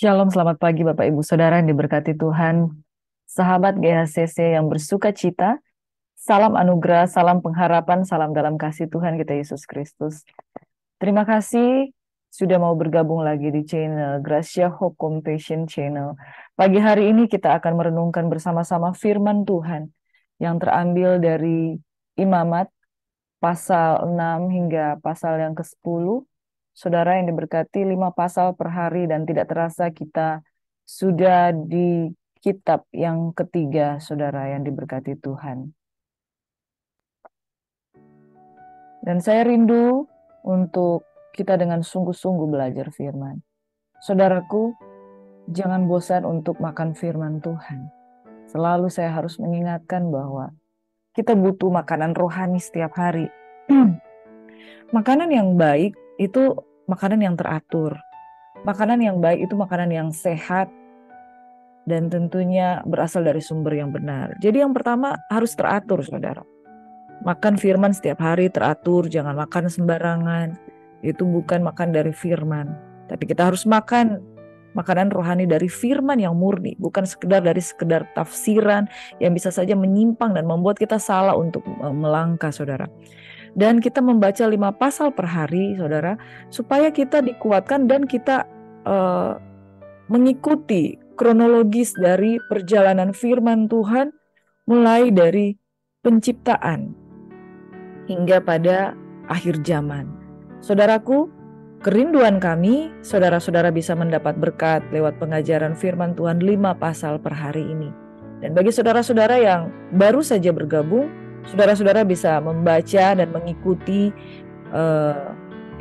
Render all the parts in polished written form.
Shalom, selamat pagi Bapak Ibu Saudara yang diberkati Tuhan. Sahabat GHCC yang bersuka cita, salam anugerah, salam pengharapan, salam dalam kasih Tuhan kita Yesus Kristus. Terima kasih sudah mau bergabung lagi di channel Gracia Hope Compassion Channel. Pagi hari ini kita akan merenungkan bersama-sama firman Tuhan yang terambil dari Imamat pasal 6 hingga pasal yang ke-10. Saudara yang diberkati 5 pasal per hari dan tidak terasa kita sudah di kitab yang ketiga, saudara yang diberkati Tuhan. Dan saya rindu untuk kita dengan sungguh-sungguh belajar firman. Saudaraku, jangan bosan untuk makan firman Tuhan. Selalu saya harus mengingatkan bahwa kita butuh makanan rohani setiap hari. Makanan yang baik itu makanan yang teratur. Makanan yang baik itu makanan yang sehat dan tentunya berasal dari sumber yang benar. Jadi yang pertama harus teratur, saudara. Makan firman setiap hari teratur, jangan makan sembarangan. Itu bukan makan dari firman. Tapi kita harus makan makanan rohani dari firman yang murni. Bukan sekedar tafsiran yang bisa saja menyimpang dan membuat kita salah untuk melangkah, saudara. Dan kita membaca 5 pasal per hari, saudara, supaya kita dikuatkan dan kita mengikuti kronologis dari perjalanan firman Tuhan mulai dari penciptaan hingga pada akhir zaman. Saudaraku, kerinduan kami, saudara-saudara bisa mendapat berkat lewat pengajaran firman Tuhan 5 pasal per hari ini. Dan bagi saudara-saudara yang baru saja bergabung, saudara-saudara bisa membaca dan mengikuti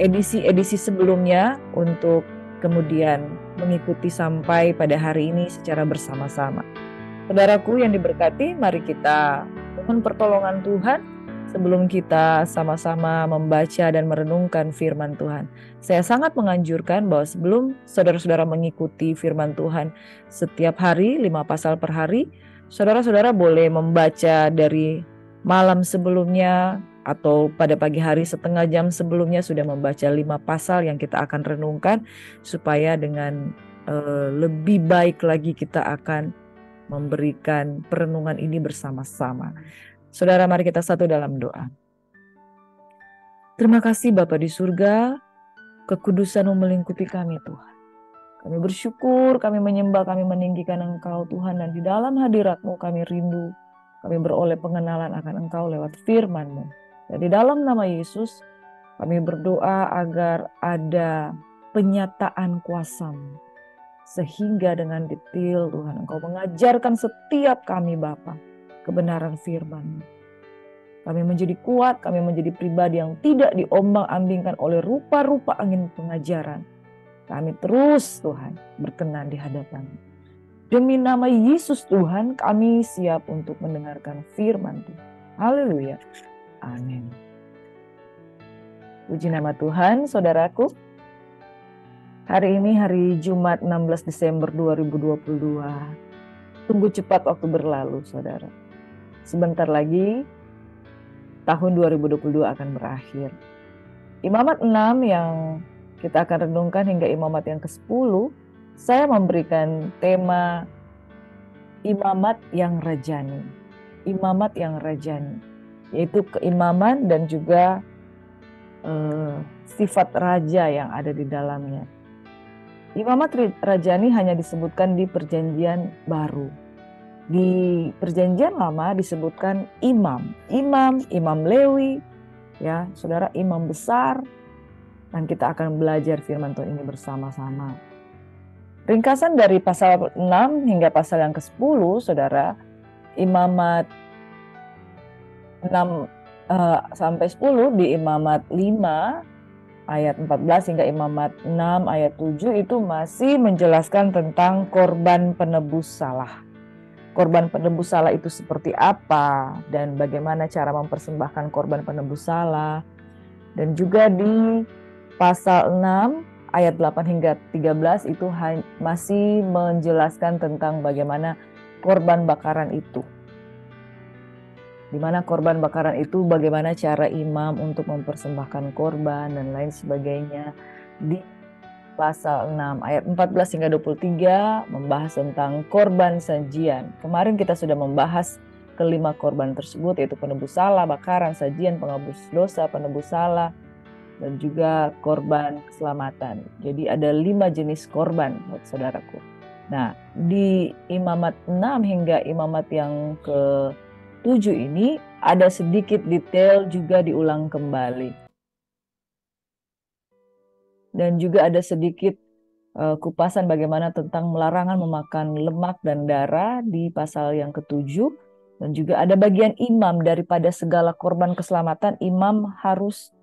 edisi-edisi sebelumnya untuk kemudian mengikuti sampai pada hari ini secara bersama-sama. Saudaraku yang diberkati, mari kita mohon pertolongan Tuhan sebelum kita sama-sama membaca dan merenungkan firman Tuhan. Saya sangat menganjurkan bahwa sebelum saudara-saudara mengikuti firman Tuhan setiap hari, 5 pasal per hari, saudara-saudara boleh membaca dari malam sebelumnya atau pada pagi hari setengah jam sebelumnya sudah membaca 5 pasal yang kita akan renungkan, supaya dengan lebih baik lagi kita akan memberikan perenungan ini bersama-sama. Saudara, mari kita satu dalam doa. Terima kasih Bapa di surga, kekudusan-Mu melingkupi kami Tuhan. Kami bersyukur, kami menyembah, kami meninggikan Engkau Tuhan, dan di dalam hadirat-Mu kami rindu, kami beroleh pengenalan akan Engkau lewat firman-Mu. Dan di dalam nama Yesus, kami berdoa agar ada penyataan kuasa-Mu, sehingga dengan detail Tuhan Engkau mengajarkan setiap kami Bapa kebenaran firman-Mu. Kami menjadi kuat, kami menjadi pribadi yang tidak diombang-ambingkan oleh rupa-rupa angin pengajaran. Kami terus Tuhan berkenan di hadapan-Mu. Demi nama Yesus Tuhan, kami siap untuk mendengarkan firman Tuhan. Haleluya. Amin. Puji nama Tuhan, saudaraku. Hari ini hari Jumat 16 Desember 2022. Tunggu cepat waktu berlalu, saudara. Sebentar lagi tahun 2022 akan berakhir. Imamat 6 yang kita akan renungkan hingga imamat yang ke-10, saya memberikan tema imamat yang rajani. Imamat yang rajani, yaitu keimaman dan juga sifat raja yang ada di dalamnya. Imamat rajani hanya disebutkan di Perjanjian Baru. Di Perjanjian Lama disebutkan imam Lewi, ya, saudara, imam besar. Dan kita akan belajar firman Tuhan ini bersama-sama. Ringkasan dari pasal 6 hingga pasal yang ke-10, saudara, imamat 6 sampai 10, di imamat 5 ayat 14 hingga imamat 6 ayat 7 itu masih menjelaskan tentang korban penebus salah. Korban penebus salah itu seperti apa dan bagaimana cara mempersembahkan korban penebus salah. Dan juga di pasal 6 ayat 8 hingga 13 itu masih menjelaskan tentang bagaimana korban bakaran itu. Di mana korban bakaran itu bagaimana cara imam untuk mempersembahkan korban dan lain sebagainya. Di pasal 6 ayat 14 hingga 23 membahas tentang korban sajian. Kemarin kita sudah membahas kelima korban tersebut, yaitu penebus salah, bakaran, sajian, penghapus dosa, penebus salah, dan juga korban keselamatan. Jadi ada 5 jenis korban buat saudaraku. Nah, di imamat 6 hingga imamat yang ke-7 ini ada sedikit detail juga diulang kembali. Dan juga ada sedikit kupasan bagaimana tentang larangan memakan lemak dan darah di pasal yang ke-7. Dan juga ada bagian imam daripada segala korban keselamatan, imam harus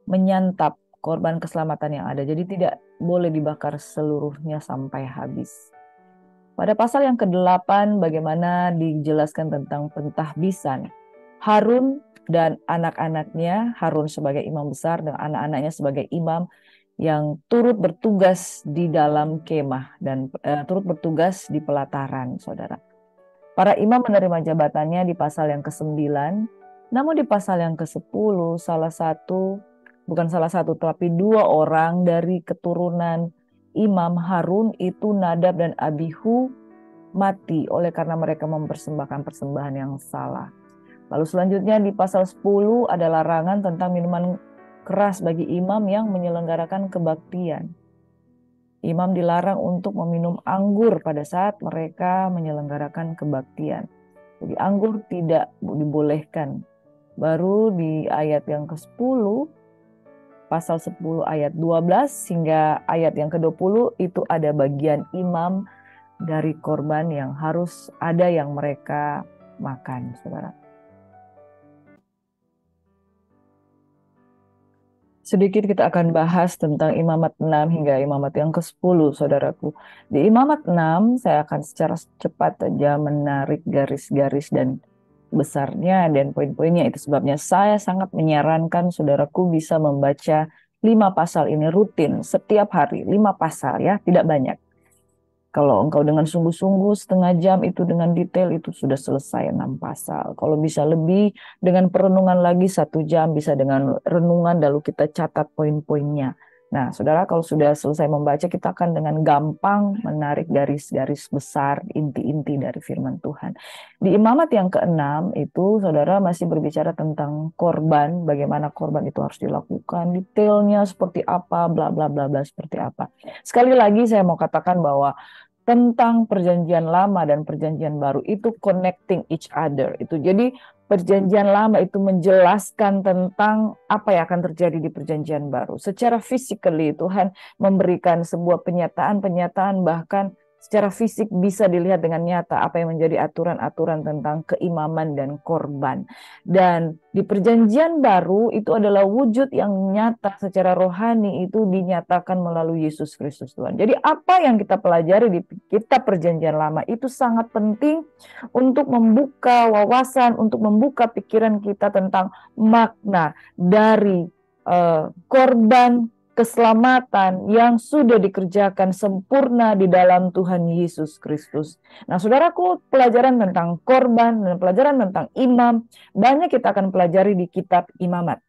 menyantap korban keselamatan yang ada. Jadi tidak boleh dibakar seluruhnya sampai habis. Pada pasal yang ke-8 bagaimana dijelaskan tentang pentahbisan. Harun dan anak-anaknya, Harun sebagai imam besar dan anak-anaknya sebagai imam yang turut bertugas di dalam kemah dan turut bertugas di pelataran, saudara. Para imam menerima jabatannya di pasal yang ke-9, namun di pasal yang ke-10 tapi 2 orang dari keturunan Imam Harun itu Nadab dan Abihu mati oleh karena mereka mempersembahkan persembahan yang salah. Lalu selanjutnya di pasal 10 ada larangan tentang minuman keras bagi imam yang menyelenggarakan kebaktian. Imam dilarang untuk meminum anggur pada saat mereka menyelenggarakan kebaktian. Jadi anggur tidak dibolehkan. Baru di ayat yang ke-10, pasal 10 ayat 12 hingga ayat yang ke-20 itu ada bagian imam dari korban yang harus ada yang mereka makan, saudara. Sedikit kita akan bahas tentang imamat 6 hingga imamat yang ke-10, saudaraku. Di imamat 6 saya akan secara cepat saja menarik garis-garis dan besarnya dan poin-poinnya. Itu sebabnya saya sangat menyarankan saudaraku bisa membaca 5 pasal ini rutin setiap hari. 5 pasal ya, tidak banyak. Kalau engkau dengan sungguh-sungguh setengah jam itu dengan detail itu sudah selesai 6 pasal. Kalau bisa lebih dengan perenungan lagi 1 jam, bisa dengan renungan lalu kita catat poin-poinnya. Nah, saudara, kalau sudah selesai membaca, kita akan dengan gampang menarik garis-garis besar, inti-inti dari firman Tuhan. Di imamat yang ke-6 itu, saudara, masih berbicara tentang korban, bagaimana korban itu harus dilakukan, detailnya seperti apa, bla bla bla bla seperti apa. Sekali lagi saya mau katakan bahwa tentang perjanjian lama dan perjanjian baru itu connecting each other. Itu jadi perjanjian lama itu menjelaskan tentang apa yang akan terjadi di perjanjian baru. Secara physically Tuhan memberikan sebuah penyataan bahkan secara fisik bisa dilihat dengan nyata apa yang menjadi aturan-aturan tentang keimaman dan korban. Dan di perjanjian baru itu adalah wujud yang nyata secara rohani itu dinyatakan melalui Yesus Kristus Tuhan. Jadi apa yang kita pelajari di kitab perjanjian lama itu sangat penting untuk membuka wawasan, untuk membuka pikiran kita tentang makna dari korban keselamatan yang sudah dikerjakan sempurna di dalam Tuhan Yesus Kristus. Nah, saudaraku, pelajaran tentang korban dan pelajaran tentang imam banyak kita akan pelajari di kitab imamat.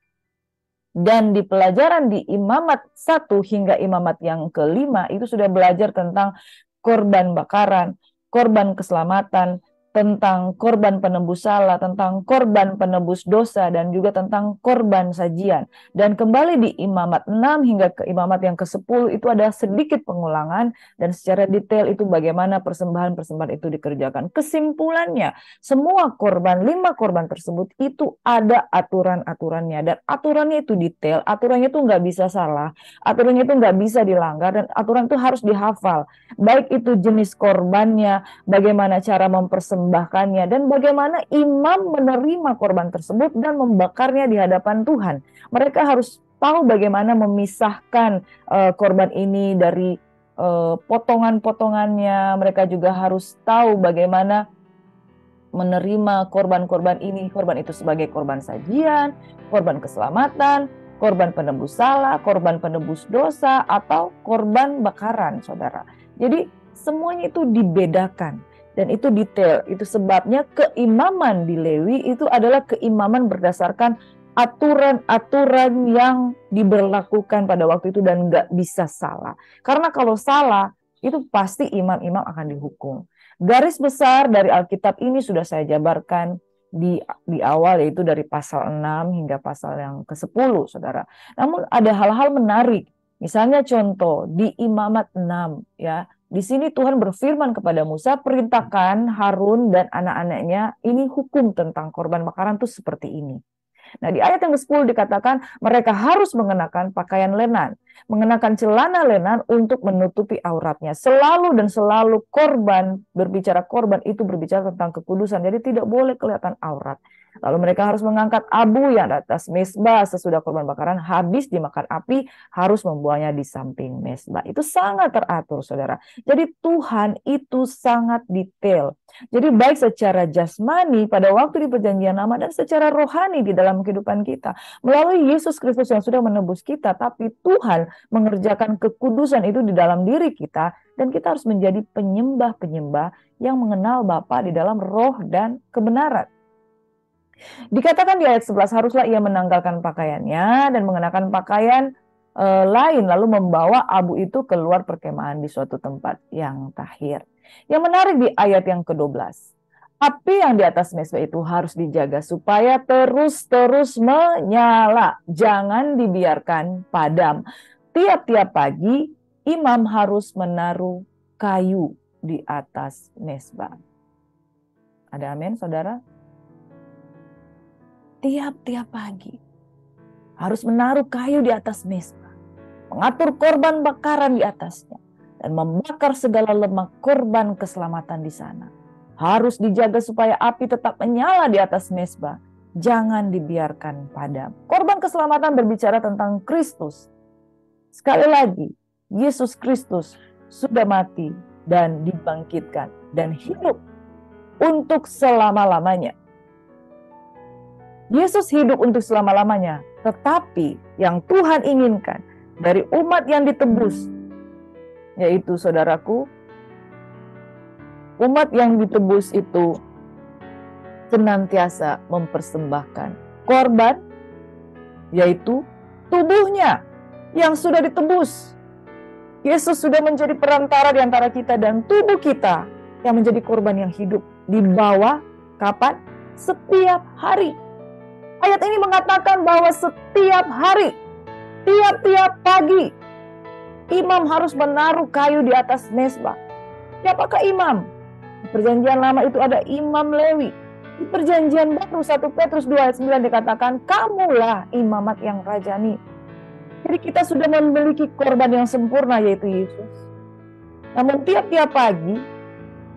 Dan di pelajaran di imamat 1 hingga imamat yang ke-5 itu sudah belajar tentang korban bakaran, korban keselamatan, tentang korban penebus salah, tentang korban penebus dosa, dan juga tentang korban sajian. Dan kembali di imamat 6 hingga ke imamat yang ke-10 itu ada sedikit pengulangan dan secara detail itu bagaimana persembahan-persembahan itu dikerjakan. Kesimpulannya, semua korban, 5 korban tersebut itu ada aturan-aturannya dan aturannya itu detail, aturannya itu nggak bisa salah, aturannya itu nggak bisa dilanggar dan aturan itu harus dihafal. Baik itu jenis korbannya, bagaimana cara mempersembahkannya, dan bagaimana imam menerima korban tersebut dan membakarnya di hadapan Tuhan. Mereka harus tahu bagaimana memisahkan korban ini dari potongan-potongannya. Mereka juga harus tahu bagaimana menerima korban-korban ini, korban itu sebagai korban sajian, korban keselamatan, korban penebus salah, korban penebus dosa, atau korban bakaran, saudara. Jadi semuanya itu dibedakan dan itu detail. Itu sebabnya keimaman di Lewi itu adalah keimaman berdasarkan aturan-aturan yang diberlakukan pada waktu itu dan nggak bisa salah. Karena kalau salah, itu pasti imam-imam akan dihukum. Garis besar dari Alkitab ini sudah saya jabarkan di awal, yaitu dari pasal 6 hingga pasal yang ke-10, saudara. Namun ada hal-hal menarik. Misalnya contoh, di Imamat 6, ya. Di sini Tuhan berfirman kepada Musa, perintahkan Harun dan anak-anaknya, ini hukum tentang korban bakaran tuh seperti ini. Nah, di ayat yang ke-10 dikatakan mereka harus mengenakan pakaian lenan, mengenakan celana lenan untuk menutupi auratnya. Selalu dan selalu berbicara korban itu berbicara tentang kekudusan, jadi tidak boleh kelihatan aurat. Lalu mereka harus mengangkat abu yang di atas mezbah sesudah korban bakaran habis dimakan api, harus membuangnya di samping mezbah. Itu sangat teratur, saudara. Jadi Tuhan itu sangat detail. Jadi baik secara jasmani pada waktu di perjanjian lama dan secara rohani di dalam kehidupan kita. Melalui Yesus Kristus yang sudah menebus kita, tapi Tuhan mengerjakan kekudusan itu di dalam diri kita, dan kita harus menjadi penyembah-penyembah yang mengenal Bapa di dalam roh dan kebenaran. Dikatakan di ayat 11, haruslah ia menanggalkan pakaiannya dan mengenakan pakaian lain, lalu membawa abu itu keluar perkemahan di suatu tempat yang tahir. Yang menarik di ayat yang ke-12, api yang di atas mezbah itu harus dijaga supaya terus-terus menyala, jangan dibiarkan padam. Tiap-tiap pagi imam harus menaruh kayu di atas mezbah. Ada amin, saudara? Tiap-tiap pagi harus menaruh kayu di atas mezbah, mengatur korban bakaran di atasnya, dan membakar segala lemak korban keselamatan di sana. Harus dijaga supaya api tetap menyala di atas mezbah, jangan dibiarkan padam. Korban keselamatan berbicara tentang Kristus. Sekali lagi, Yesus Kristus sudah mati dan dibangkitkan dan hidup untuk selama-lamanya. Yesus hidup untuk selama-lamanya, tetapi yang Tuhan inginkan dari umat yang ditebus, yaitu saudaraku, umat yang ditebus itu senantiasa mempersembahkan korban, yaitu tubuhnya yang sudah ditebus. Yesus sudah menjadi perantara di antara kita dan tubuh kita yang menjadi korban yang hidup dibawa kapan? Setiap hari. Ayat ini mengatakan bahwa setiap hari, tiap-tiap pagi, imam harus menaruh kayu di atas mezbah. Siapakah imam? Di perjanjian lama itu ada imam Lewi. Di perjanjian baru 1 Petrus 2 ayat 9 dikatakan, kamulah imamat yang rajani. Jadi kita sudah memiliki korban yang sempurna, yaitu Yesus. Namun tiap-tiap pagi,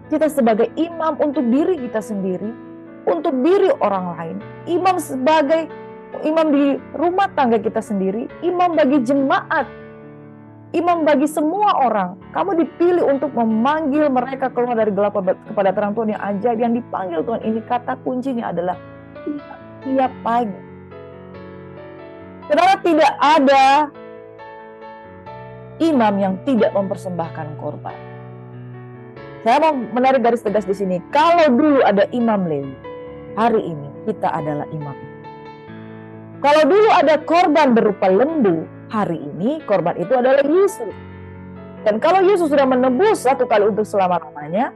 kita sebagai imam untuk diri kita sendiri, untuk diri orang lain, imam sebagai imam di rumah tangga kita sendiri, imam bagi jemaat, imam bagi semua orang. Kamu dipilih untuk memanggil mereka keluar dari gelap kepada terang Tuhan yang ajaib, yang dipanggil Tuhan ini. Kata kuncinya adalah tiap pagi. Saudara, tidak ada imam yang tidak mempersembahkan korban. Saya mau menarik garis tegas di sini. Kalau dulu ada imam Lewi, hari ini kita adalah imam. Kalau dulu ada korban berupa lembu, hari ini korban itu adalah Yesus. Dan kalau Yesus sudah menebus satu kali untuk selama-lamanya,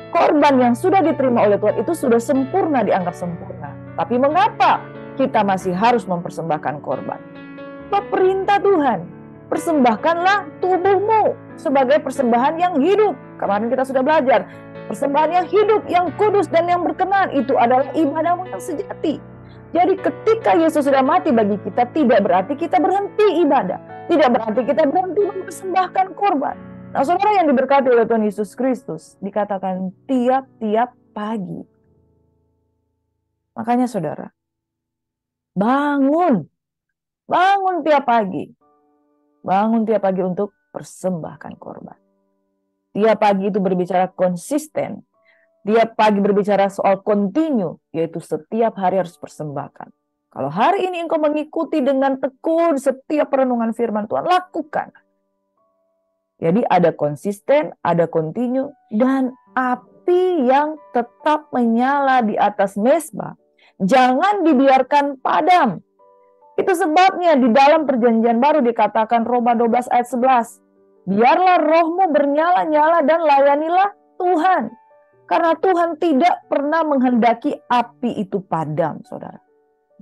korban yang sudah diterima oleh Tuhan itu sudah sempurna, dianggap sempurna. Tapi mengapa kita masih harus mempersembahkan korban? Sebab perintah Tuhan, persembahkanlah tubuhmu sebagai persembahan yang hidup. Kemarin kita sudah belajar, persembahan yang hidup, yang kudus dan yang berkenan, itu adalah ibadahmu yang sejati. Jadi ketika Yesus sudah mati bagi kita, tidak berarti kita berhenti ibadah. Tidak berarti kita berhenti mempersembahkan korban. Nah, saudara yang diberkati oleh Tuhan Yesus Kristus, dikatakan tiap-tiap pagi. Makanya saudara, bangun tiap pagi. Bangun tiap pagi untuk persembahkan korban. Tiap pagi itu berbicara konsisten. Tiap pagi berbicara soal continue, yaitu setiap hari harus persembahkan. Kalau hari ini engkau mengikuti dengan tekun setiap perenungan firman Tuhan, lakukan. Jadi ada konsisten, ada continue, dan api yang tetap menyala di atas mezbah. jangan dibiarkan padam. Itu sebabnya di dalam perjanjian baru dikatakan Roma 12 ayat 11. Biarlah rohmu bernyala-nyala dan layanilah Tuhan. Karena Tuhan tidak pernah menghendaki api itu padam, saudara.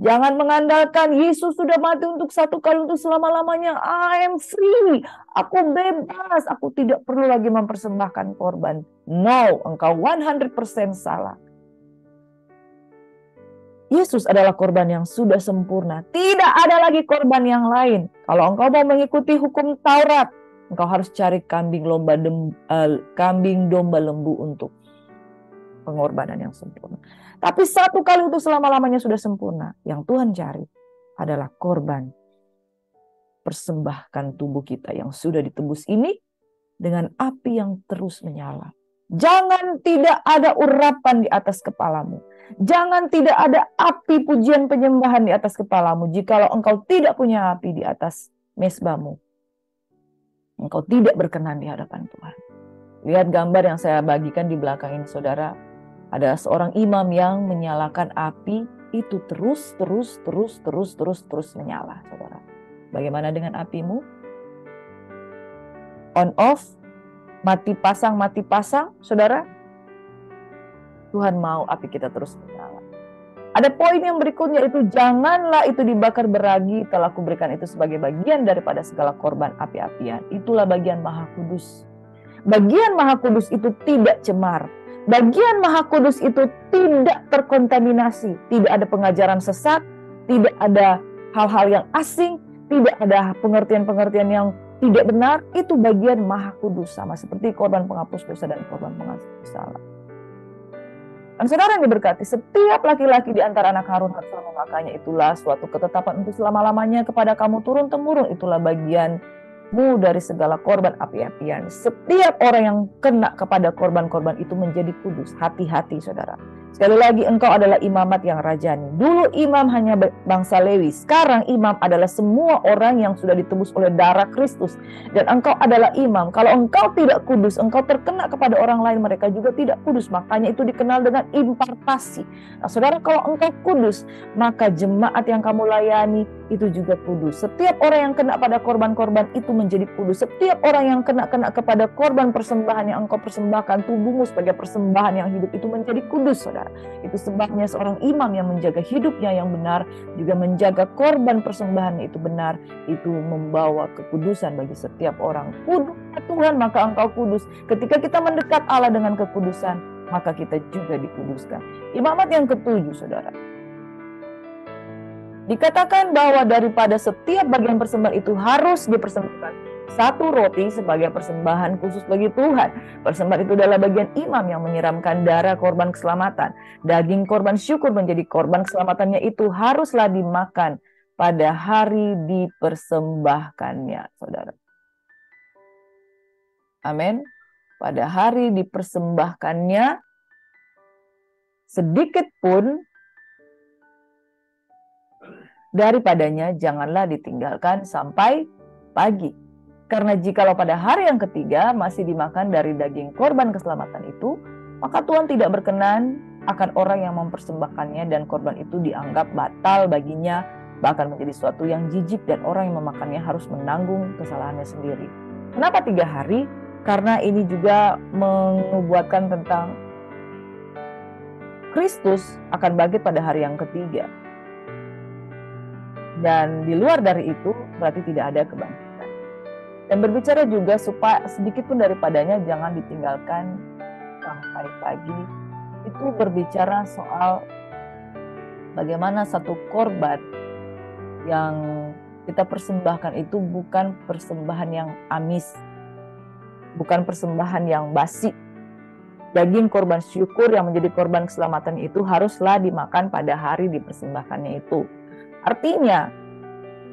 Jangan mengandalkan Yesus sudah mati untuk satu kali untuk selama-lamanya. I am free. Aku bebas. Aku tidak perlu lagi mempersembahkan korban. No, engkau 100% salah. Yesus adalah korban yang sudah sempurna. Tidak ada lagi korban yang lain. Kalau engkau mau mengikuti hukum Taurat, engkau harus cari kambing domba lembu untuk pengorbanan yang sempurna. Tapi satu kali untuk selama-lamanya sudah sempurna. Yang Tuhan cari adalah korban. Persembahkan tubuh kita yang sudah ditebus ini dengan api yang terus menyala. Jangan tidak ada urapan di atas kepalamu. Jangan tidak ada api pujian penyembahan di atas kepalamu. Jikalau engkau tidak punya api di atas mezbamu, engkau tidak berkenan di hadapan Tuhan. Lihat gambar yang saya bagikan di belakang ini, saudara. Ada seorang imam yang menyalakan api itu terus menyala, saudara. Bagaimana dengan apimu? On off, mati pasang, saudara. Tuhan mau api kita terus menyala. Ada poin yang berikutnya itu, janganlah itu dibakar beragi, telah kuberikan itu sebagai bagian daripada segala korban api-apian. Itulah bagian Maha Kudus. Bagian Maha Kudus itu tidak cemar. Bagian Maha Kudus itu tidak terkontaminasi. Tidak ada pengajaran sesat, tidak ada hal-hal yang asing, tidak ada pengertian-pengertian yang tidak benar. Itu bagian Maha Kudus, sama seperti korban penghapus dosa dan korban penghapus salah. Dan saudara yang diberkati, setiap laki-laki di antara anak Harun harus memakainya. Itulah suatu ketetapan untuk selama-lamanya kepada kamu turun-temurun. Itulah bagianmu dari segala korban api-apian. Setiap orang yang kena kepada korban-korban itu menjadi kudus. Hati-hati, saudara. Sekali lagi, engkau adalah imamat yang rajani. Dulu imam hanya bangsa Lewi. Sekarang imam adalah semua orang yang sudah ditebus oleh darah Kristus. Dan engkau adalah imam. Kalau engkau tidak kudus, engkau terkena kepada orang lain, mereka juga tidak kudus. Makanya itu dikenal dengan impartasi. Nah, saudara, kalau engkau kudus, maka jemaat yang kamu layani itu juga kudus. Setiap orang yang kena pada korban-korban itu menjadi kudus. Setiap orang yang kena kepada korban persembahan yang engkau persembahkan, tubuhmu sebagai persembahan yang hidup itu menjadi kudus, saudara. Itu sebabnya seorang imam yang menjaga hidupnya yang benar, juga menjaga korban persembahannya itu benar, itu membawa kekudusan bagi setiap orang. Kudus Tuhan, maka engkau kudus. Ketika kita mendekat Allah dengan kekudusan, maka kita juga dikuduskan. Imamat yang ketujuh, saudara. Dikatakan bahwa daripada setiap bagian persembahan itu harus dipersembahkan satu roti sebagai persembahan khusus bagi Tuhan. Persembahan itu adalah bagian imam yang menyiramkan darah korban keselamatan. Daging korban syukur menjadi korban keselamatannya itu haruslah dimakan pada hari dipersembahkannya, saudara. Amin. Pada hari dipersembahkannya, sedikit pun daripadanya janganlah ditinggalkan sampai pagi. Karena jikalau pada hari yang ketiga masih dimakan dari daging korban keselamatan itu, maka Tuhan tidak berkenan akan orang yang mempersembahkannya, dan korban itu dianggap batal baginya, bahkan menjadi suatu yang jijik, dan orang yang memakannya harus menanggung kesalahannya sendiri. Kenapa 3 hari? Karena ini juga menubuatkan tentang Kristus akan bangkit pada hari yang ketiga. Dan di luar dari itu berarti tidak ada kebangkitan. Dan berbicara juga supaya sedikit pun daripadanya jangan ditinggalkan sampai pagi. Itu berbicara soal bagaimana satu korban yang kita persembahkan itu bukan persembahan yang amis, bukan persembahan yang basi. Daging korban syukur yang menjadi korban keselamatan itu haruslah dimakan pada hari dipersembahkannya itu. Artinya,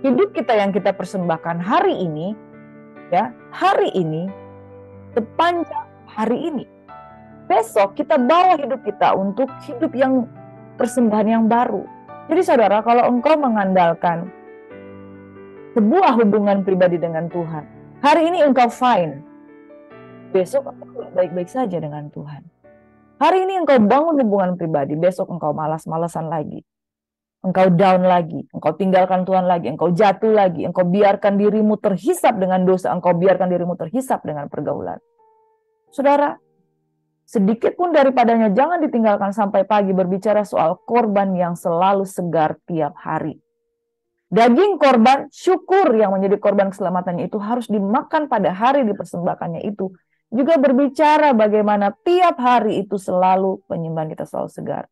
hidup kita yang kita persembahkan hari ini, ya, hari ini, sepanjang hari ini. Besok kita bawa hidup kita untuk hidup yang persembahan yang baru. Jadi saudara, kalau engkau mengandalkan sebuah hubungan pribadi dengan Tuhan, hari ini engkau fine, besok engkau baik-baik saja dengan Tuhan. Hari ini engkau bangun hubungan pribadi, besok engkau malas-malasan lagi. engkau down lagi, engkau tinggalkan Tuhan lagi, engkau jatuh lagi, engkau biarkan dirimu terhisap dengan dosa, engkau biarkan dirimu terhisap dengan pergaulan. Saudara, sedikit pun daripadanya jangan ditinggalkan sampai pagi, berbicara soal korban yang selalu segar tiap hari. Daging korban, syukur yang menjadi korban keselamatannya itu harus dimakan pada hari dipersembahkannya itu. Juga berbicara bagaimana tiap hari itu selalu penyembahan kita selalu segar.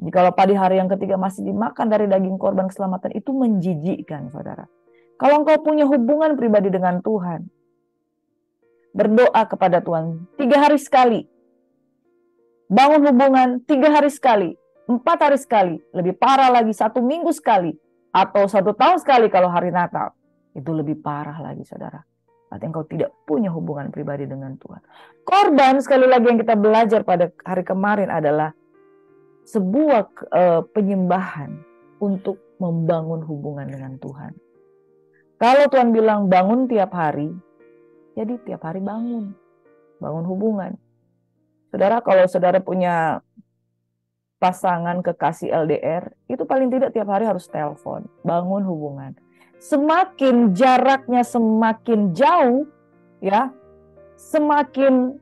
Jikalau pada hari yang ketiga masih dimakan dari daging korban keselamatan, itu menjijikkan, saudara. Kalau engkau punya hubungan pribadi dengan Tuhan, berdoa kepada Tuhan 3 hari sekali, bangun hubungan 3 hari sekali, 4 hari sekali, lebih parah lagi 1 minggu sekali, atau 1 tahun sekali kalau hari Natal, itu lebih parah lagi, saudara. Berarti engkau tidak punya hubungan pribadi dengan Tuhan. Korban, sekali lagi yang kita belajar pada hari kemarin adalah sebuah penyembahan untuk membangun hubungan dengan Tuhan. Kalau Tuhan bilang bangun tiap hari, jadi tiap hari bangun hubungan. Saudara, kalau saudara punya pasangan kekasih LDR, itu paling tidak tiap hari harus telepon, bangun hubungan. Semakin jaraknya semakin jauh, ya, semakin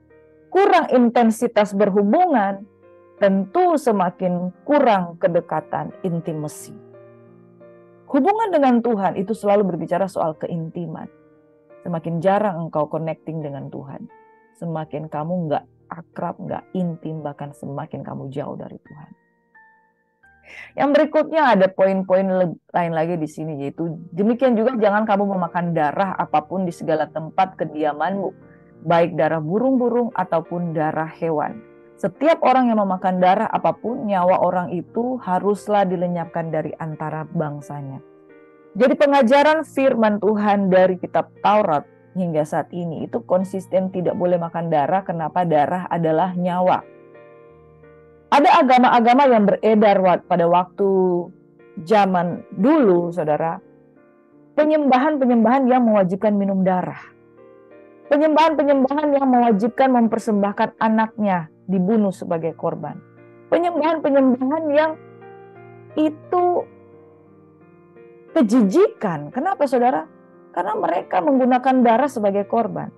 kurang intensitas berhubungan, tentu semakin kurang kedekatan, intimasi. Hubungan dengan Tuhan itu selalu berbicara soal keintiman. Semakin jarang engkau connecting dengan Tuhan, semakin kamu nggak akrab, nggak intim, bahkan semakin kamu jauh dari Tuhan. Yang berikutnya ada poin-poin lain lagi di sini, yaitu demikian juga jangan kamu memakan darah apapun di segala tempat kediamanmu, baik darah burung-burung ataupun darah hewan. Setiap orang yang memakan darah apapun, nyawa orang itu haruslah dilenyapkan dari antara bangsanya. Jadi pengajaran firman Tuhan dari kitab Taurat hingga saat ini itu konsisten tidak boleh makan darah. Kenapa? Darah adalah nyawa. Ada agama-agama yang beredar pada waktu zaman dulu, saudara. Penyembahan-penyembahan yang mewajibkan minum darah. Penyembahan-penyembahan yang mewajibkan mempersembahkan anaknya dibunuh sebagai korban. Penyembahan-penyembahan yang itu kejijikan. Kenapa, saudara? Karena mereka menggunakan darah sebagai korban.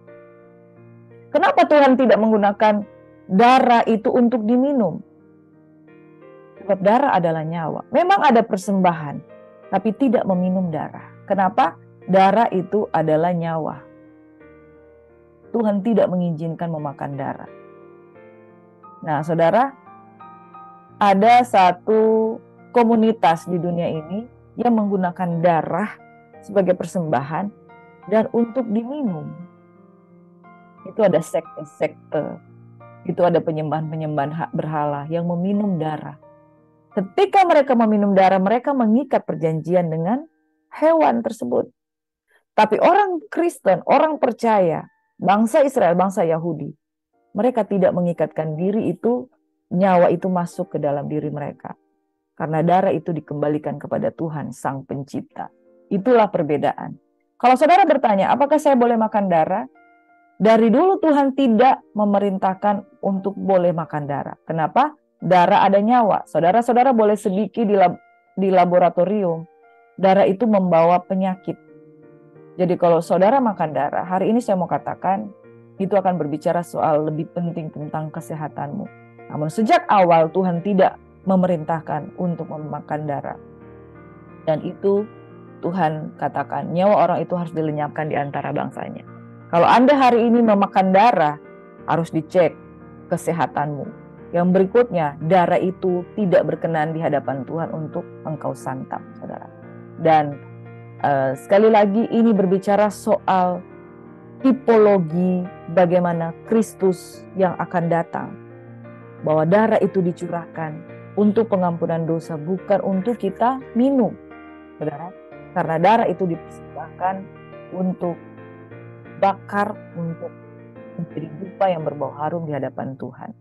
Kenapa Tuhan tidak menggunakan darah itu untuk diminum? Sebab darah adalah nyawa. Memang ada persembahan, tapi tidak meminum darah. Kenapa? Darah itu adalah nyawa. Tuhan tidak mengizinkan memakan darah. Nah, saudara, ada satu komunitas di dunia ini yang menggunakan darah sebagai persembahan dan untuk diminum. Itu ada sekte-sekte, itu ada penyembahan-penyembahan berhala yang meminum darah. Ketika mereka meminum darah, mereka mengikat perjanjian dengan hewan tersebut. Tapi orang Kristen, orang percaya, bangsa Israel, bangsa Yahudi, mereka tidak mengikatkan diri itu, nyawa itu masuk ke dalam diri mereka. Karena darah itu dikembalikan kepada Tuhan, Sang Pencipta. Itulah perbedaan. Kalau saudara bertanya, apakah saya boleh makan darah? Dari dulu Tuhan tidak memerintahkan untuk boleh makan darah. Kenapa? Darah ada nyawa. Saudara-saudara boleh sedikit di laboratorium. Darah itu membawa penyakit. Jadi kalau saudara makan darah, hari ini saya mau katakan, itu akan berbicara soal lebih penting tentang kesehatanmu. Namun sejak awal Tuhan tidak memerintahkan untuk memakan darah. Dan itu Tuhan katakan, nyawa orang itu harus dilenyapkan di antara bangsanya. Kalau Anda hari ini memakan darah, harus dicek kesehatanmu. Yang berikutnya, darah itu tidak berkenan di hadapan Tuhan untuk engkau santap, saudara. Dan sekali lagi ini berbicara soal tipologi bagaimana Kristus yang akan datang. Bahwa darah itu dicurahkan untuk pengampunan dosa, bukan untuk kita minum, saudara. Karena darah itu dipersembahkan untuk bakar, untuk menjadi dupa yang berbau harum di hadapan Tuhan.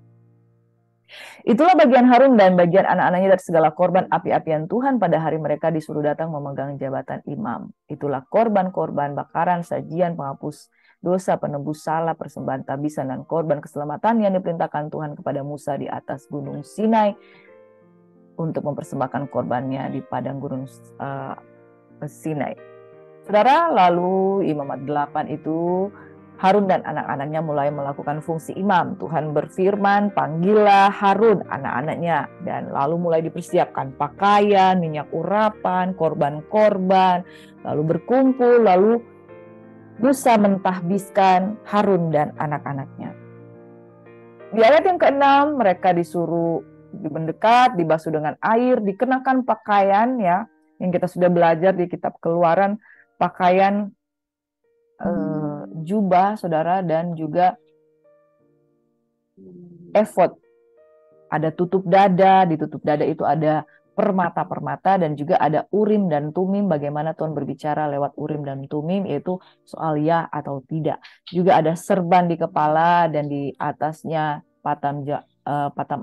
Itulah bagian Harun dan bagian anak-anaknya dari segala korban api-apian Tuhan pada hari mereka disuruh datang memegang jabatan imam. Itulah korban-korban bakaran, sajian penghapus dosa, penebus salah, persembahan tabisan, dan korban keselamatan yang diperintahkan Tuhan kepada Musa di atas gunung Sinai untuk mempersembahkan korbannya di padang gurun Sinai. Saudara, lalu imamat 8 itu Harun dan anak-anaknya mulai melakukan fungsi imam. Tuhan berfirman, panggillah Harun anak-anaknya, dan lalu mulai dipersiapkan pakaian, minyak urapan, korban-korban, lalu berkumpul, lalu Musa mentahbiskan Harun dan anak-anaknya. Di ayat yang ke-6 mereka disuruh mendekat, dibasuh dengan air, dikenakan pakaian ya, yang kita sudah belajar di kitab Keluaran, pakaian jubah saudara, dan juga efod. Ada tutup dada, di tutup dada itu ada permata-permata, dan juga ada urim dan tumim. Bagaimana Tuhan berbicara lewat urim dan tumim, yaitu soal ya atau tidak. Juga ada serban di kepala, dan di atasnya patam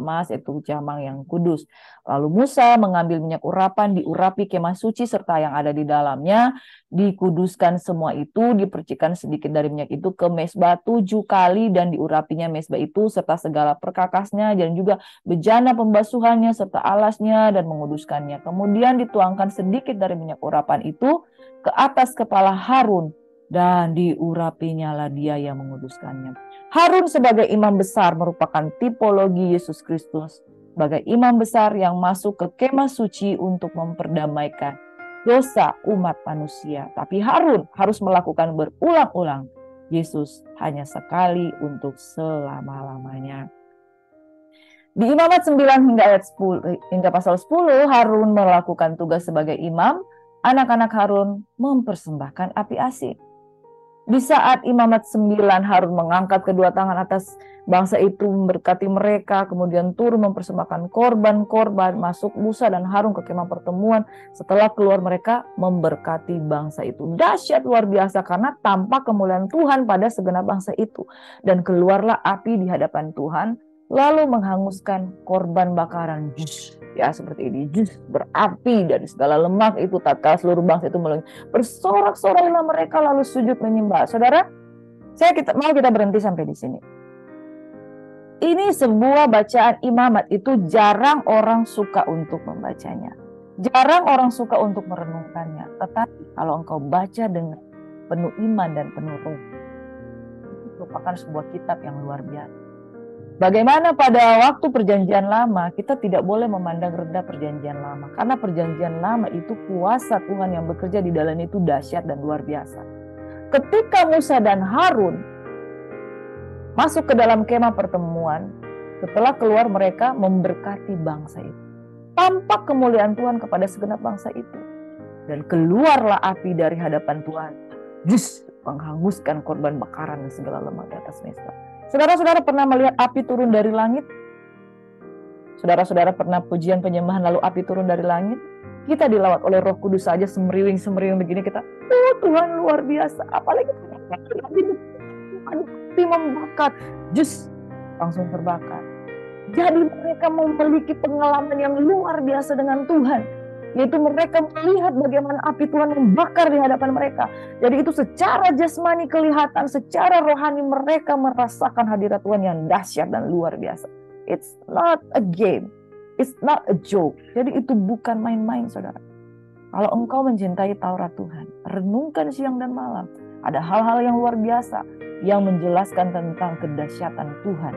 emas, itu jamang yang kudus. Lalu Musa mengambil minyak urapan, diurapi kemah suci serta yang ada di dalamnya, dikuduskan semua itu, dipercikan sedikit dari minyak itu ke mezbah 7 kali, dan diurapinya mezbah itu serta segala perkakasnya, dan juga bejana pembasuhannya serta alasnya, dan menguduskannya. Kemudian dituangkan sedikit dari minyak urapan itu ke atas kepala Harun, dan diurapinya lah dia yang menguduskannya. Harun sebagai imam besar merupakan tipologi Yesus Kristus sebagai imam besar yang masuk ke kemah suci untuk memperdamaikan dosa umat manusia. Tapi Harun harus melakukan berulang-ulang. Yesus hanya sekali untuk selama-lamanya. Di imamat 9 hingga ayat 10 hingga pasal 10, Harun melakukan tugas sebagai imam. Anak-anak Harun mempersembahkan api asin. Di saat imamat 9, Harun mengangkat kedua tangan atas bangsa itu, memberkati mereka, kemudian turun mempersembahkan korban-korban, masuk Musa dan Harun ke kemah pertemuan. Setelah keluar mereka memberkati bangsa itu. Dahsyat luar biasa karena tampak kemuliaan Tuhan pada segenap bangsa itu. Dan keluarlah api di hadapan Tuhan, lalu menghanguskan korban bakaran. Ya seperti ini, berapi dari segala lemak itu, tatkala seluruh bangsa itu bersorak-sorailah mereka lalu sujud menyembah. Saudara, mau kita berhenti sampai di sini. Ini sebuah bacaan imamat, itu jarang orang suka untuk membacanya. Jarang orang suka untuk merenungkannya. Tetapi kalau engkau baca dengan penuh iman dan penuh roh, itu merupakan sebuah kitab yang luar biasa. Bagaimana pada waktu perjanjian lama, kita tidak boleh memandang rendah perjanjian lama. Karena perjanjian lama itu kuasa Tuhan yang bekerja di dalam itu dahsyat dan luar biasa. Ketika Musa dan Harun masuk ke dalam kemah pertemuan, setelah keluar mereka memberkati bangsa itu. Tampak kemuliaan Tuhan kepada segenap bangsa itu. Dan keluarlah api dari hadapan Tuhan. Menghanguskan korban bakaran dan segala lemak di atas mezbah. Saudara-saudara pernah melihat api turun dari langit? Saudara-saudara pernah pujian penyembahan lalu api turun dari langit? Kita dilawat oleh Roh Kudus saja semeriwing-semeriwing begini kita, oh Tuhan luar biasa. Apalagi api membakar, langsung terbakar. Jadi mereka memiliki pengalaman yang luar biasa dengan Tuhan. Yaitu mereka melihat bagaimana api Tuhan membakar di hadapan mereka. Jadi itu secara jasmani kelihatan, secara rohani mereka merasakan hadirat Tuhan yang dahsyat dan luar biasa. It's not a game. It's not a joke. Jadi itu bukan main-main, saudara. Kalau engkau mencintai Taurat Tuhan, renungkan siang dan malam. Ada hal-hal yang luar biasa yang menjelaskan tentang kedahsyatan Tuhan.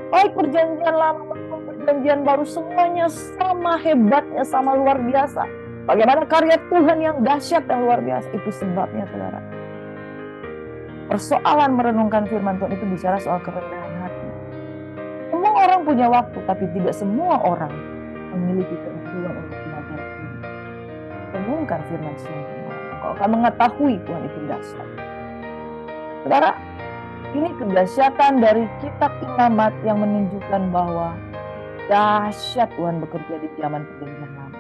Baik perjanjian lama maupun perjanjian baru, semuanya sama hebatnya, sama luar biasa. Bagaimana karya Tuhan yang dahsyat dan luar biasa. Itu sebabnya, saudara. Persoalan merenungkan firman Tuhan itu bicara soal kerendahan hati. Semua orang punya waktu, tapi tidak semua orang memiliki kerinduan untuk belajar Tuhan. Renungkan firman Tuhan. Kalau kamu mengetahui Tuhan itu dahsyat. Saudara, ini kedahsyatan dari kitab imamat yang menunjukkan bahwa dahsyat Tuhan bekerja di zaman perjanjian lama.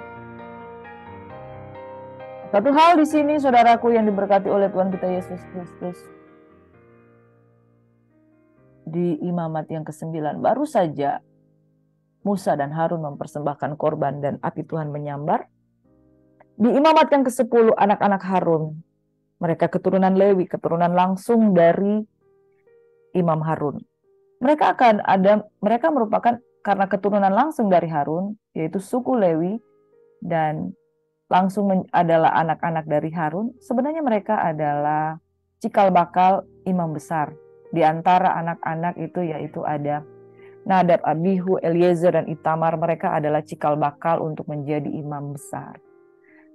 Satu hal di sini, saudaraku yang diberkati oleh Tuhan kita Yesus Kristus, di imamat yang ke-9 baru saja Musa dan Harun mempersembahkan korban dan api Tuhan menyambar. Di imamat yang ke-10 anak-anak Harun, mereka keturunan Lewi, keturunan langsung dari Imam Harun. Mereka merupakan karena keturunan langsung dari Harun, yaitu suku Lewi, dan langsung adalah anak-anak dari Harun, sebenarnya mereka adalah cikal bakal imam besar. Di antara anak-anak itu yaitu ada Nadab, Abihu, Eliezer, dan Itamar. Mereka adalah cikal bakal untuk menjadi imam besar.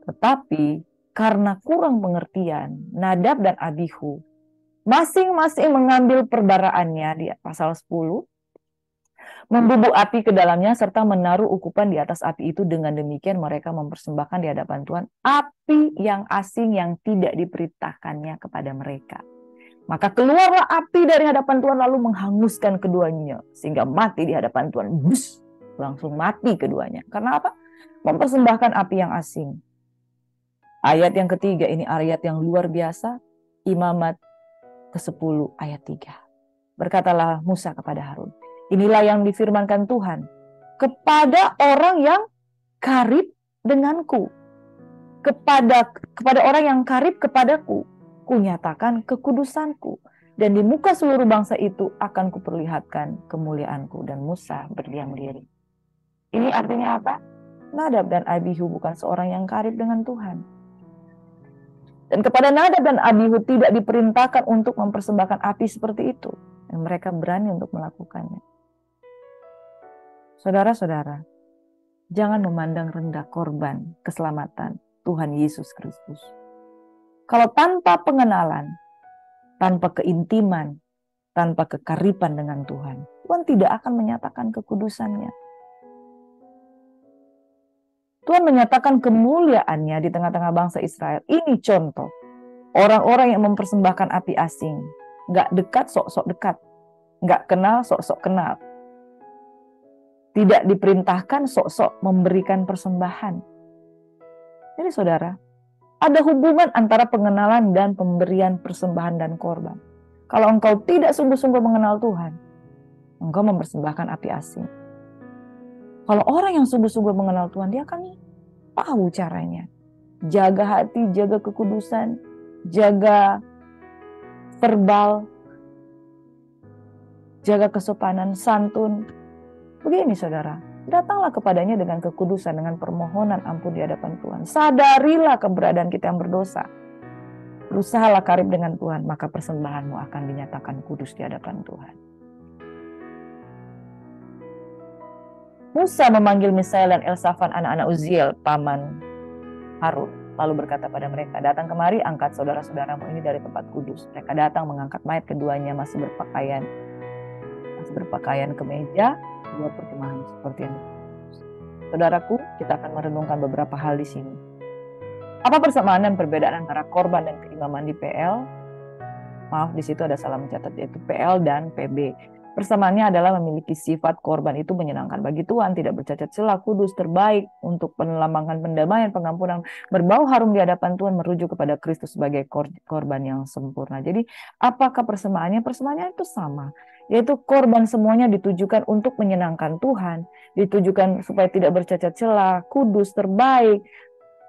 Tetapi karena kurang pengertian, Nadab dan Abihu masing-masing mengambil perbaraannya di pasal 10, membubuk api ke dalamnya serta menaruh ukupan di atas api itu. Dengan demikian mereka mempersembahkan di hadapan Tuhan api yang asing yang tidak diperintahkannya kepada mereka. Maka keluarlah api dari hadapan Tuhan lalu menghanguskan keduanya sehingga mati di hadapan Tuhan. Bus, langsung mati keduanya. Karena apa? Mempersembahkan api yang asing. Ayat yang ketiga ini ayat yang luar biasa. Imamat ke-10 ayat 3. Berkatalah Musa kepada Harun, inilah yang difirmankan Tuhan kepada orang yang karib denganku. Kepada orang yang karib kepadaku, kunyatakan kekudusanku. Dan di muka seluruh bangsa itu akan kuperlihatkan kemuliaanku. Dan Musa berdiam diri. Ini artinya apa? Nadab dan Abihu bukan seorang yang karib dengan Tuhan. Dan kepada Nadab dan Abihu tidak diperintahkan untuk mempersembahkan api seperti itu. Dan mereka berani untuk melakukannya. Saudara-saudara, jangan memandang rendah korban keselamatan Tuhan Yesus Kristus. Kalau tanpa pengenalan, tanpa keintiman, tanpa kekariban dengan Tuhan, Tuhan tidak akan menyatakan kekudusannya. Tuhan menyatakan kemuliaannya di tengah-tengah bangsa Israel. Ini contoh. Orang-orang yang mempersembahkan api asing. Nggak dekat, sok-sok dekat. Nggak kenal, sok-sok kenal. Tidak diperintahkan, sok-sok memberikan persembahan. Jadi saudara, ada hubungan antara pengenalan dan pemberian persembahan dan korban. Kalau engkau tidak sungguh-sungguh mengenal Tuhan, engkau mempersembahkan api asing. Kalau orang yang sungguh-sungguh mengenal Tuhan, dia akan tahu caranya. Jaga hati, jaga kekudusan, jaga verbal, jaga kesopanan, santun. Begini saudara, datanglah kepadanya dengan kekudusan, dengan permohonan ampun di hadapan Tuhan. Sadarilah keberadaan kita yang berdosa. Berusahalah karib dengan Tuhan, maka persembahanmu akan dinyatakan kudus di hadapan Tuhan. Musa memanggil Misael dan Elsafan anak-anak Uziel, paman Harun. Lalu berkata pada mereka, datang kemari, angkat saudara-saudaramu ini dari tempat kudus. Mereka datang mengangkat mayat keduanya masih berpakaian kemeja, dua perkemahan seperti yang dikatakan. Saudaraku, kita akan merenungkan beberapa hal di sini. Apa persamaan dan perbedaan antara korban dan keimaman di PL? Maaf, di situ ada salah mencatat, yaitu PL dan PB. Persamaannya adalah memiliki sifat korban itu menyenangkan bagi Tuhan, tidak bercacat celah, kudus, terbaik untuk melambangkan pendamaian, pengampunan, berbau harum di hadapan Tuhan, merujuk kepada Kristus sebagai korban yang sempurna. Jadi apakah persamaannya? Persamaannya itu sama, yaitu korban semuanya ditujukan untuk menyenangkan Tuhan, ditujukan supaya tidak bercacat celah, kudus, terbaik.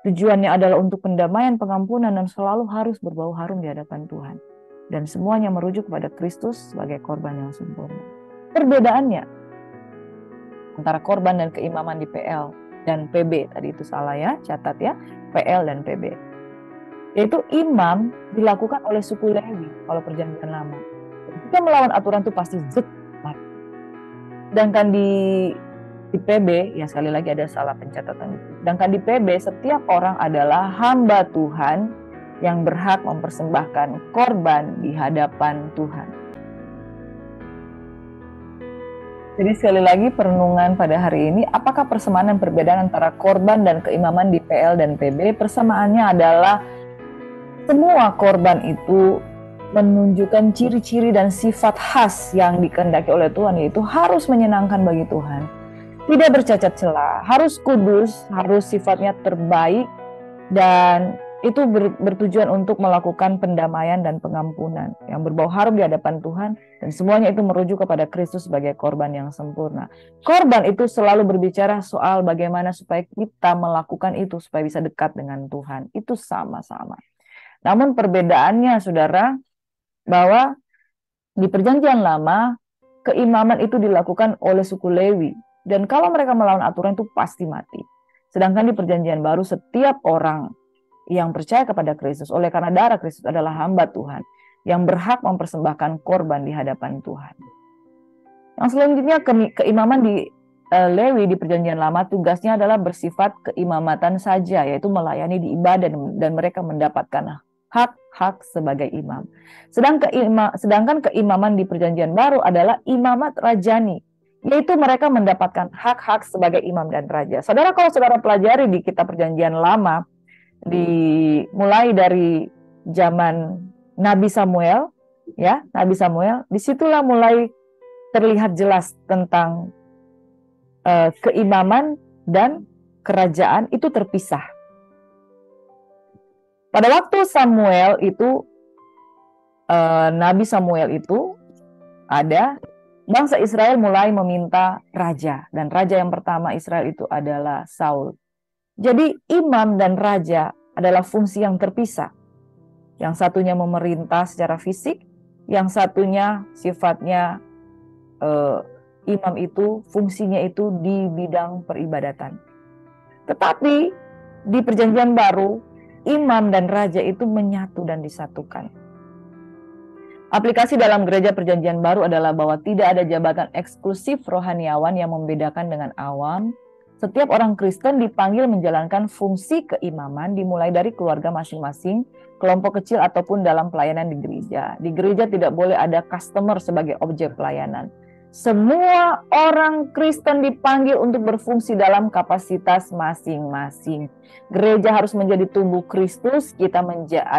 Tujuannya adalah untuk pendamaian, pengampunan, dan selalu harus berbau harum di hadapan Tuhan. Dan semuanya merujuk kepada Kristus sebagai korban yang sempurna. Perbedaannya antara korban dan keimaman di PL dan PB, tadi itu salah ya, catat ya, PL dan PB. Yaitu imam dilakukan oleh suku Lewi kalau perjanjian lama. Jika melawan aturan itu pasti mati. Sedangkan di PB, ya sekali lagi ada salah pencatatan itu. Sedangkan di PB, setiap orang adalah hamba Tuhan yang berhak mempersembahkan korban di hadapan Tuhan. Jadi sekali lagi perenungan pada hari ini, apakah persamaan dan perbedaan antara korban dan keimaman di PL dan PB? Persamaannya adalah semua korban itu menunjukkan ciri-ciri dan sifat khas yang dikehendaki oleh Tuhan, yaitu harus menyenangkan bagi Tuhan, tidak bercacat celah, harus kudus, harus sifatnya terbaik, dan itu bertujuan untuk melakukan pendamaian dan pengampunan yang berbau harum di hadapan Tuhan, dan semuanya itu merujuk kepada Kristus sebagai korban yang sempurna. Korban itu selalu berbicara soal bagaimana supaya kita melakukan itu supaya bisa dekat dengan Tuhan. Itu sama-sama. Namun perbedaannya saudara, bahwa di perjanjian lama keimaman itu dilakukan oleh suku Lewi. Dan kalau mereka melawan aturan itu pasti mati. Sedangkan di perjanjian baru setiap orang yang percaya kepada Kristus oleh karena darah Kristus adalah hamba Tuhan yang berhak mempersembahkan korban di hadapan Tuhan. Yang selanjutnya keimaman di Lewi di perjanjian lama tugasnya adalah bersifat keimamatan saja, yaitu melayani di ibadah dan mereka mendapatkan hak-hak sebagai imam. Sedangkan keimaman di perjanjian baru adalah imamat rajani, yaitu mereka mendapatkan hak-hak sebagai imam dan raja. Saudara, kalau saudara pelajari di kitab perjanjian lama, mulai dari zaman Nabi Samuel, ya, Nabi Samuel, disitulah mulai terlihat jelas tentang keimaman dan kerajaan itu terpisah. Pada waktu Samuel itu, Nabi Samuel itu ada, bangsa Israel mulai meminta raja. Dan raja yang pertama Israel itu adalah Saul. Jadi imam dan raja adalah fungsi yang terpisah. Yang satunya memerintah secara fisik, yang satunya sifatnya imam itu fungsinya itu di bidang peribadatan. Tetapi di perjanjian baru, imam dan raja itu menyatu dan disatukan. Aplikasi dalam gereja perjanjian baru adalah bahwa tidak ada jabatan eksklusif rohaniawan yang membedakan dengan awam. Setiap orang Kristen dipanggil menjalankan fungsi keimaman dimulai dari keluarga masing-masing, kelompok kecil ataupun dalam pelayanan di gereja. Di gereja tidak boleh ada customer sebagai objek pelayanan. Semua orang Kristen dipanggil untuk berfungsi dalam kapasitas masing-masing. Gereja harus menjadi tubuh Kristus, kita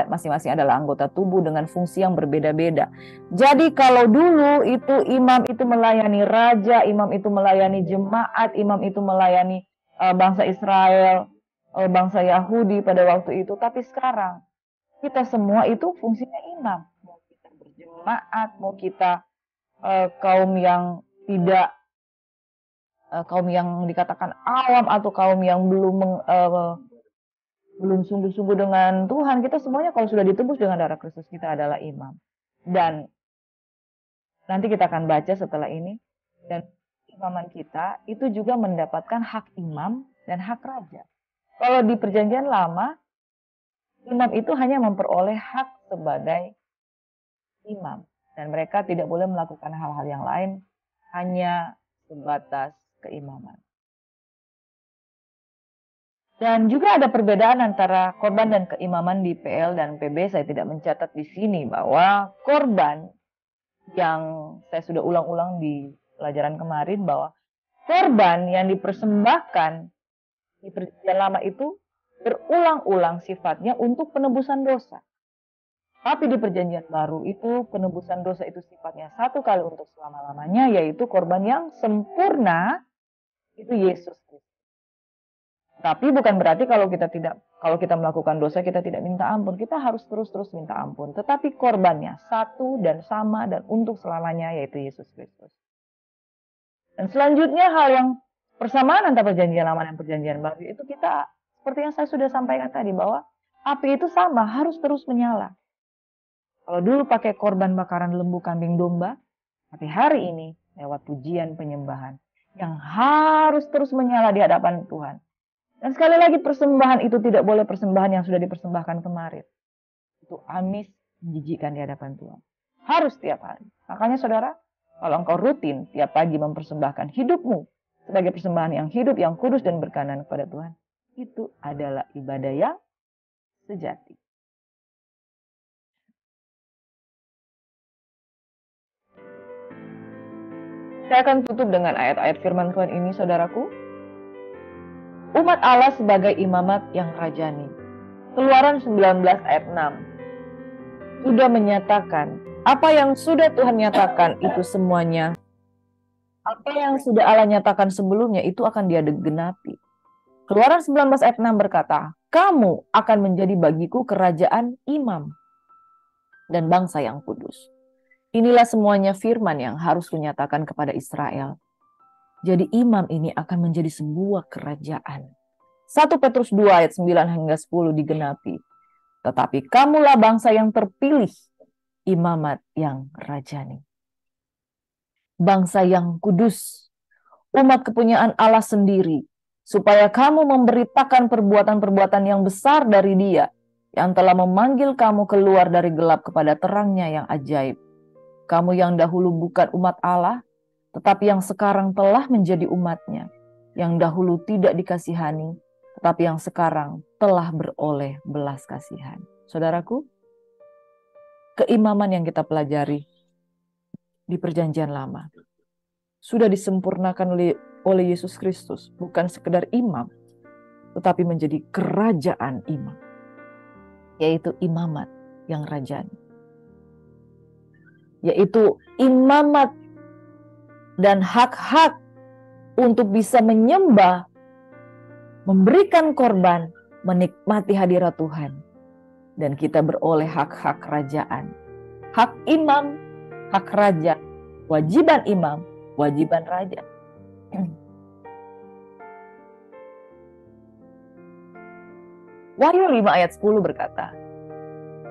masing-masing adalah anggota tubuh dengan fungsi yang berbeda-beda. Jadi kalau dulu itu imam itu melayani raja, imam itu melayani jemaat, imam itu melayani bangsa Israel, bangsa Yahudi pada waktu itu. Tapi sekarang kita semua itu fungsinya imam. Mau kita berjemaat, mau kita kaum yang tidak kaum yang dikatakan awam atau kaum yang belum sungguh-sungguh dengan Tuhan, kita semuanya kalau sudah ditebus dengan darah Kristus kita adalah imam. Dan nanti kita akan baca setelah ini, dan imaman kita itu juga mendapatkan hak imam dan hak raja. Kalau di perjanjian lama, imam itu hanya memperoleh hak sebagai imam. Dan mereka tidak boleh melakukan hal-hal yang lain, hanya sebatas keimaman. Dan juga ada perbedaan antara korban dan keimaman di PL dan PB. Saya tidak mencatat di sini bahwa korban yang saya sudah ulang-ulang di pelajaran kemarin, bahwa korban yang dipersembahkan di perjanjian lama itu berulang-ulang sifatnya untuk penebusan dosa. Tapi di perjanjian baru itu penebusan dosa itu sifatnya satu kali untuk selama-lamanya, yaitu korban yang sempurna itu Yesus Kristus. Tapi bukan berarti kalau kita melakukan dosa kita tidak minta ampun, kita harus terus-terus minta ampun. Tetapi korbannya satu dan sama dan untuk selamanya, yaitu Yesus Kristus. Dan selanjutnya hal yang persamaan antara perjanjian lama dan perjanjian baru itu kita seperti yang saya sudah sampaikan tadi, bahwa api itu sama harus terus menyala. Kalau dulu pakai korban bakaran lembu, kambing, domba, tapi hari ini lewat pujian penyembahan yang harus terus menyala di hadapan Tuhan. Dan sekali lagi persembahan itu tidak boleh persembahan yang sudah dipersembahkan kemarin. Itu amis, menjijikkan di hadapan Tuhan. Harus tiap hari. Makanya saudara, kalau engkau rutin tiap pagi mempersembahkan hidupmu sebagai persembahan yang hidup, yang kudus dan berkenan kepada Tuhan, itu adalah ibadah yang sejati. Saya akan tutup dengan ayat-ayat firman Tuhan ini, saudaraku. Umat Allah sebagai imamat yang rajani. Keluaran 19 ayat 6. Sudah menyatakan, apa yang sudah Tuhan nyatakan itu semuanya. Apa yang sudah Allah nyatakan sebelumnya itu akan Dia genapi. Keluaran 19 ayat 6 berkata, kamu akan menjadi bagiku kerajaan imam dan bangsa yang kudus. Inilah semuanya firman yang harus kunyatakan kepada Israel. Jadi imam ini akan menjadi sebuah kerajaan. 1 Petrus 2 ayat 9 hingga 10 digenapi. Tetapi kamulah bangsa yang terpilih, imamat yang rajani. Bangsa yang kudus, umat kepunyaan Allah sendiri, supaya kamu memberitakan perbuatan-perbuatan yang besar dari Dia, yang telah memanggil kamu keluar dari gelap kepada terangnya yang ajaib. Kamu yang dahulu bukan umat Allah, tetapi yang sekarang telah menjadi umatnya, yang dahulu tidak dikasihani, tetapi yang sekarang telah beroleh belas kasihan. Saudaraku, keimaman yang kita pelajari di Perjanjian Lama sudah disempurnakan oleh Yesus Kristus, bukan sekedar imam, tetapi menjadi kerajaan imam, yaitu imamat yang rajani, yaitu imamat dan hak-hak untuk bisa menyembah, memberikan korban, menikmati hadirat Tuhan, dan kita beroleh hak-hak kerajaan, hak imam, hak raja, wajiban imam, wajiban raja. Wahyu 5 ayat 10 berkata,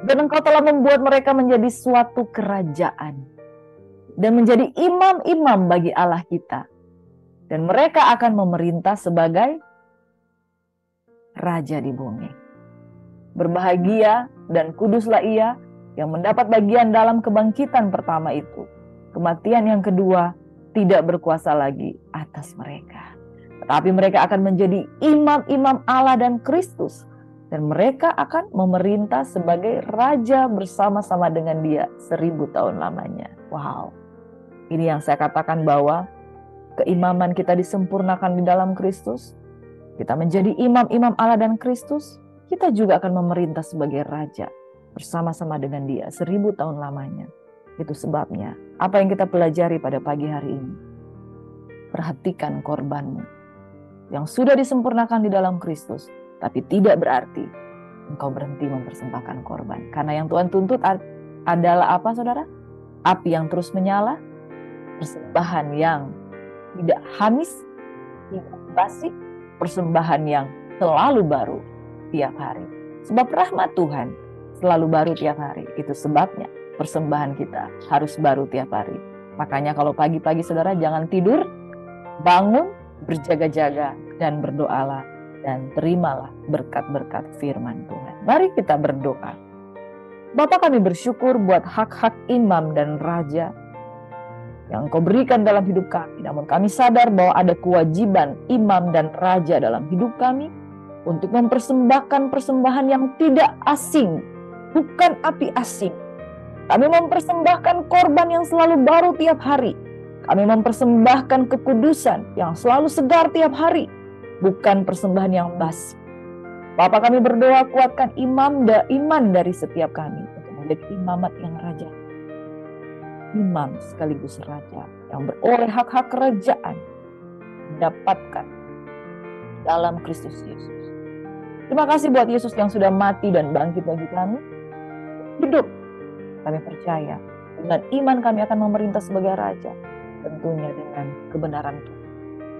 dan engkau telah membuat mereka menjadi suatu kerajaan dan menjadi imam-imam bagi Allah kita, dan mereka akan memerintah sebagai raja di bumi. Berbahagia dan kuduslah ia yang mendapat bagian dalam kebangkitan pertama itu. Kematian yang kedua tidak berkuasa lagi atas mereka, tetapi mereka akan menjadi imam-imam Allah dan Kristus, dan mereka akan memerintah sebagai raja bersama-sama dengan Dia 1000 tahun lamanya. Wow, ini yang saya katakan bahwa keimaman kita disempurnakan di dalam Kristus. Kita menjadi imam-imam Allah dan Kristus, kita juga akan memerintah sebagai raja bersama-sama dengan Dia 1000 tahun lamanya. Itu sebabnya apa yang kita pelajari pada pagi hari ini, perhatikan korbanmu yang sudah disempurnakan di dalam Kristus, tapi tidak berarti engkau berhenti mempersembahkan korban. Karena yang Tuhan tuntut adalah apa, saudara? Api yang terus menyala, persembahan yang tidak habis, tidak basi, persembahan yang selalu baru tiap hari. Sebab rahmat Tuhan selalu baru tiap hari. Itu sebabnya persembahan kita harus baru tiap hari. Makanya kalau pagi-pagi saudara jangan tidur, bangun, berjaga-jaga, dan berdoalah, dan terimalah berkat-berkat firman Tuhan. Mari kita berdoa. Bapa, kami bersyukur buat hak-hak imam dan raja yang Engkau berikan dalam hidup kami. Namun kami sadar bahwa ada kewajiban imam dan raja dalam hidup kami untuk mempersembahkan persembahan yang tidak asing, bukan api asing. Kami mempersembahkan korban yang selalu baru tiap hari. Kami mempersembahkan kekudusan yang selalu segar tiap hari, bukan persembahan yang basi. Bapa, kami berdoa kuatkan iman dari setiap kami untuk menjadi imamat yang raja. Imam sekaligus raja yang beroleh hak-hak kerajaan mendapatkan dalam Kristus Yesus. Terima kasih buat Yesus yang sudah mati dan bangkit bagi kami. Hidup, kami percaya dengan iman kami akan memerintah sebagai raja, tentunya dengan kebenaran Tuhan.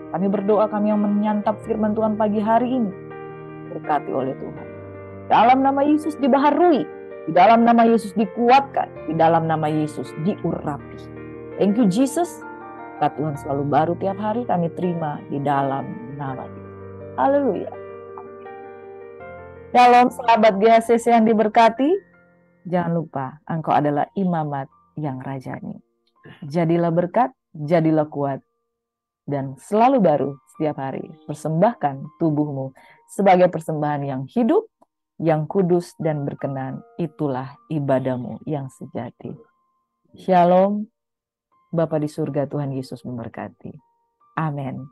Kami berdoa kami yang menyantap firman Tuhan pagi hari ini berkati oleh Tuhan. Dalam nama Yesus dibaharui, di dalam nama Yesus dikuatkan, di dalam nama Yesus diurapi. Thank you Jesus. Berkat Tuhan selalu baru tiap hari kami terima di dalam nama Yesus. Haleluya. Shalom sahabat GHCC yang diberkati. Jangan lupa engkau adalah imamat yang rajani. Jadilah berkat, jadilah kuat, dan selalu baru setiap hari. Persembahkan tubuhmu sebagai persembahan yang hidup, yang kudus dan berkenan. Itulah ibadahmu yang sejati. Shalom. Bapa di surga, Tuhan Yesus memberkati. Amin.